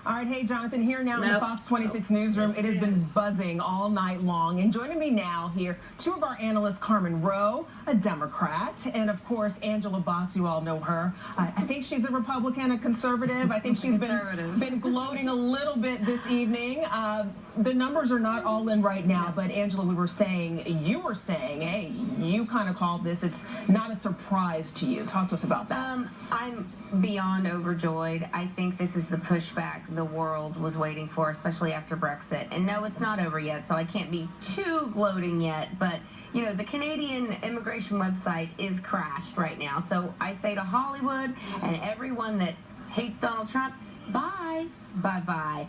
All right, hey, Jonathan, here now in the Fox 26 newsroom. It has been buzzing all night long. And joining me now here, two of our analysts, Carmen Roe, a Democrat, and, of course, Angela Botts, you all know her. I think she's a Republican, a conservative. I think she's been gloating a little bit this evening. The numbers are not all in right now, but, Angela, you were saying, hey, you kind of called this, it's not a surprise to you. Talk to us about that. I'm beyond overjoyed. I think this is the pushback the world was waiting for, especially after Brexit. And no, it's not over yet, so I can't be too gloating yet. But, you know, the Canadian immigration website is crashed right now. So I say to Hollywood and everyone that hates Donald Trump, bye. Bye-bye.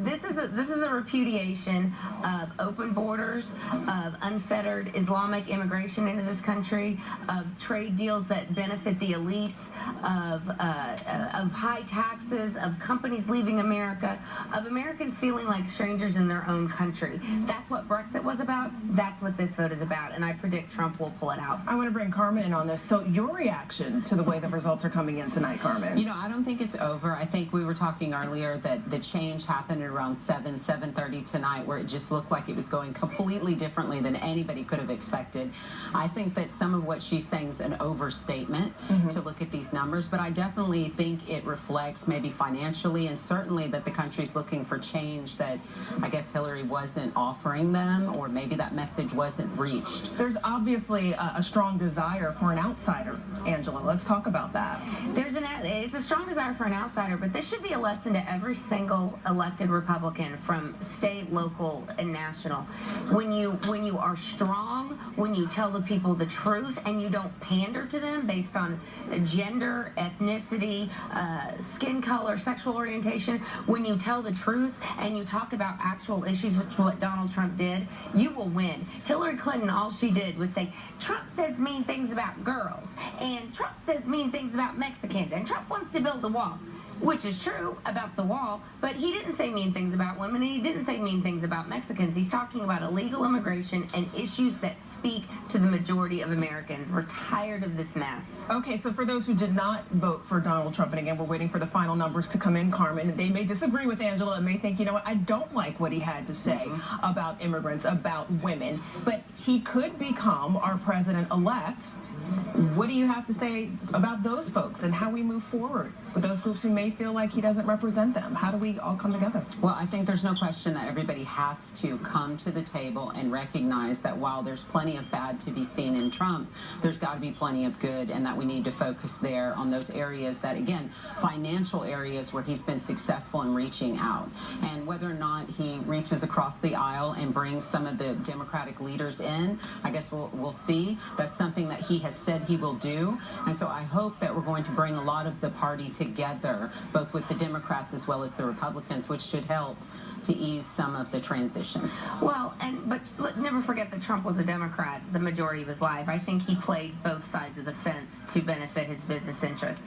This is a repudiation of open borders, of unfettered Islamic immigration into this country, of trade deals that benefit the elites, of high taxes, of companies leaving America, of Americans feeling like strangers in their own country. That's what Brexit was about. That's what this vote is about, and I predict Trump will pull it out. I want to bring Carmen in on this. So your reaction to the way the results are coming in tonight, Carmen? You know, I don't think it's over. I think we were talking earlier that the change happened at around 7:30 tonight, where it just looked like it was going completely differently than anybody could have expected. I think that some of what she's saying is an overstatement to look at these numbers, but I definitely think it reflects maybe financially and certainly that the country's looking for change that I guess Hillary wasn't offering them, or maybe that message wasn't reached. There's obviously a strong desire for an outsider, Angela. Let's talk about that. It's a strong desire for an outsider, but this should be a lesson to every single elected Republican from state, local, and national. When you are strong, when you tell the people the truth and you don't pander to them based on gender, ethnicity, skin color, sexual orientation, when you tell the truth and you talk about actual issues, which is what Donald Trump did, you will win. Hillary Clinton, all she did was say, Trump says mean things about girls, and Trump says mean things about Mexicans, and Trump wants to build a wall. Which is true about the wall, but he didn't say mean things about women, and he didn't say mean things about Mexicans. He's talking about illegal immigration and issues that speak to the majority of Americans. We're tired of this mess. Okay, so for those who did not vote for Donald Trump, and again, we're waiting for the final numbers to come in, Carmen, they may disagree with Angela and may think, you know what, I don't like what he had to say about immigrants, about women, but he could become our president-elect. What do you have to say about those folks and how we move forward with those groups who may feel like he doesn't represent them? How do we all come together? Well, I think there's no question that everybody has to come to the table and recognize that while there's plenty of bad to be seen in Trump, there's got to be plenty of good, and that we need to focus there on those areas that, again, financial areas where he's been successful in reaching out. And whether or not he reaches across the aisle and brings some of the Democratic leaders in, I guess we'll see. That's something that he has said he will do, and so I hope that we're going to bring a lot of the party together, both with the Democrats as well as the Republicans, which should help to ease some of the transition. Well, but never forget that Trump was a Democrat the majority of his life. I think he played both sides of the fence to benefit his business interests.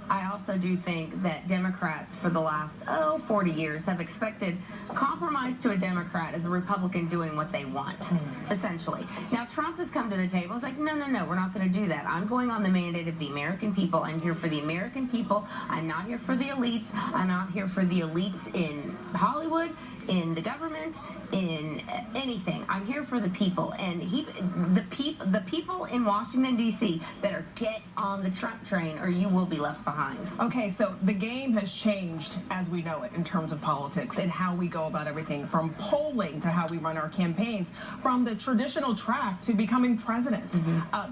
I also do think that Democrats for the last 40 years have expected compromise to a Democrat as a Republican doing what they want, essentially. Now Trump has come to the table. He's like, no, we're not going to do that. I'm going on the mandate of the American people. I'm here for the American people. I'm not here for the elites. I'm not here for the elites in Hollywood, in the government, in anything. I'm here for the people, and the people in Washington D.C. better get on the Trump train, or you will be left behind. Okay, so the game has changed as we know it in terms of politics and how we go about everything, from polling to how we run our campaigns, from the traditional track to becoming president.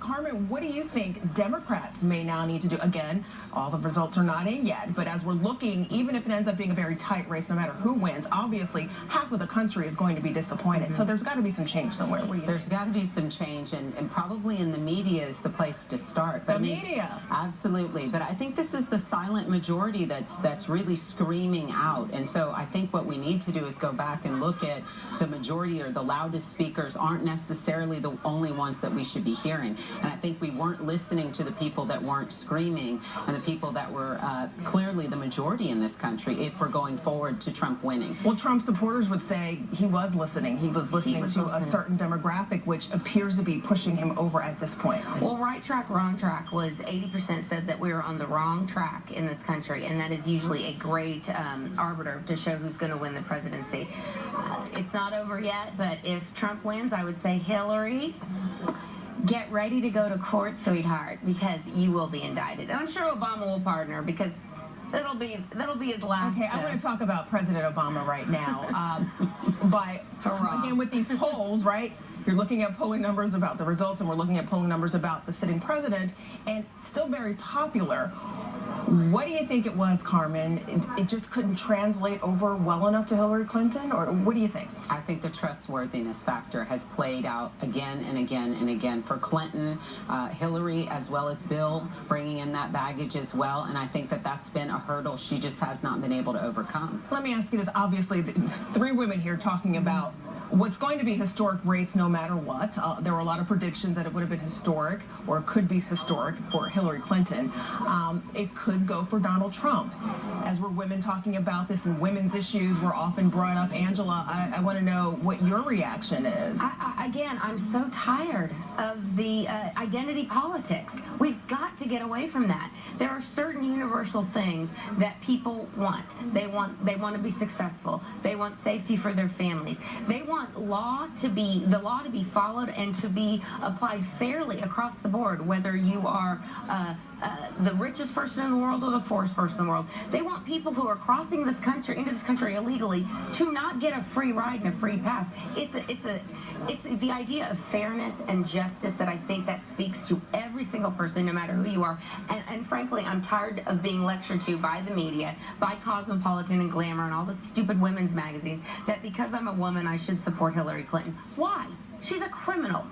Carmen, what do you think Democrats may now need to do? Again, all the results are not in yet, but as we're looking, even if it ends up being a very tight race, no matter who wins, obviously half of the country is going to be disappointed. So there's got to be some change somewhere. There's got to be some change, and probably in the media is the place to start. But media. Absolutely. But I think this is the silent majority that's really screaming out. And so I think what we need to do is go back and look at the majority, or the loudest speakers aren't necessarily the only ones that we should be hearing. And I think we weren't listening to the people that weren't screaming and the people that were clearly the majority in this country if we're going forward to Trump winning. Well, Trump supporters would say he was listening. He was listening a certain demographic, which appears to be pushing him over at this point. Well, right track, wrong track was 80% said that we were on the wrong track in this country, and that is usually a great arbiter to show who's going to win the presidency. It's not over yet, but if Trump wins, I would say Hillary, get ready to go to court, sweetheart, because you will be indicted. And I'm sure Obama will pardon her because that'll be his last. Okay, I want to talk about President Obama right now. Again, with these polls, right? You're looking at polling numbers about the results, and we're looking at polling numbers about the sitting president, and still very popular. What do you think it was, Carmen? It just couldn't translate over well enough to Hillary Clinton, or what do you think? I think the trustworthiness factor has played out again and again and again for Clinton, Hillary, as well as Bill, bringing in that baggage as well, and I think that that's been a hurdle she just has not been able to overcome. Let me ask you this. Obviously, three women here talking about what's going to be a historic race no matter what. There were a lot of predictions that it would have been historic or could be historic for Hillary Clinton. It could go for Donald Trump. As we're women talking about this and women's issues were often brought up, Angela, I want to know what your reaction is. Again, I'm so tired of the identity politics. We've got to get away from that. There are certain universal things that people want. They want to be successful. They want safety for their families. They want the law to be followed and to be applied fairly across the board, whether you are the richest person in the world or the poorest person in the world. They want people who are crossing this country into this country illegally to not get a free ride and a free pass. It's the idea of fairness and justice that I think that speaks to every single person, no matter who you are. And frankly, I'm tired of being lectured to by the media, by Cosmopolitan and Glamour and all the stupid women's magazines, that because I'm a woman, I should support Hillary Clinton. Why? She's a criminal.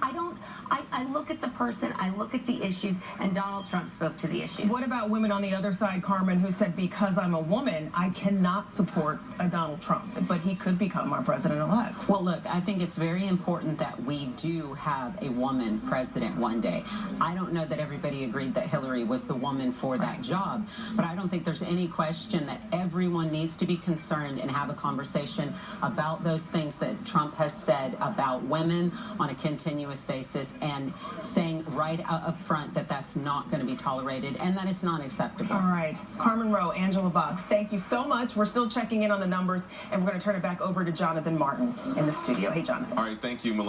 I look at the person, I look at the issues, and Donald Trump spoke to the issues. What about women on the other side, Carmen, who said, because I'm a woman, I cannot support a Donald Trump, but he could become our president-elect? Well, look, I think it's very important that we do have a woman president one day. I don't know that everybody agreed that Hillary was the woman for that job, but I don't think there's any question that everyone needs to be concerned and have a conversation about those things that Trump has said about women on a continuous basis, and saying right up front that that's not going to be tolerated and that it's not acceptable. All right. Carmen Roe, Angela Box, thank you so much. We're still checking in on the numbers, and we're going to turn it back over to Jonathan Martin in the studio. Hey, Jonathan. All right, thank you, Melissa.